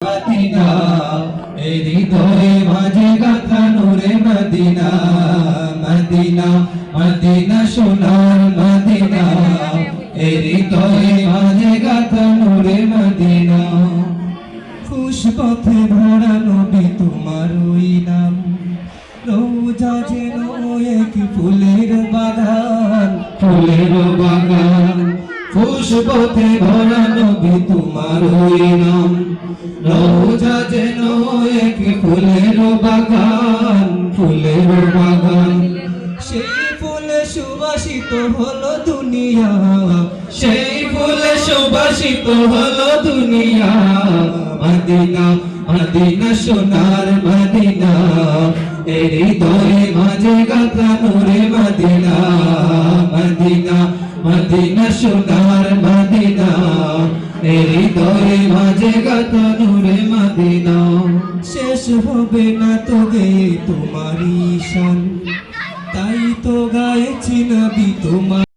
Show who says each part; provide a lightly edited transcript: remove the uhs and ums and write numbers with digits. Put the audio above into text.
Speaker 1: Medina এই হৃদয়ে মাঝে গাথা নূরে মদিনা মদিনা মদিনা সোনার মদিনা এই হৃদয়ে মাঝে গাথা নূরে মদিনা খুশপথে ভরা নবী তোমার ওই নাম রোজা যেন এক ফুলের বাগান ফুলের বাগান খুশপথে ভরা নবী তোমার ওই নাম রোজা যেন এক ফুলের বাগান ফুলের বাগান সেই ফুলে সুবাসিত হলো দুনিয়া সেই ফুলে সুবাসিত হলো দুনিয়া মদিনা মদিনা সোনার মদিনা এই হৃদয়ে মাঝে গাথা নূরে মদিনা মদিনা মদিনা সোনার মদিনা এই হৃদয়ে মাঝে গাথা নূরে মদিনা শেষ হবে না তো গে তোমারি শান তাই তো গাইছি নবী তোমার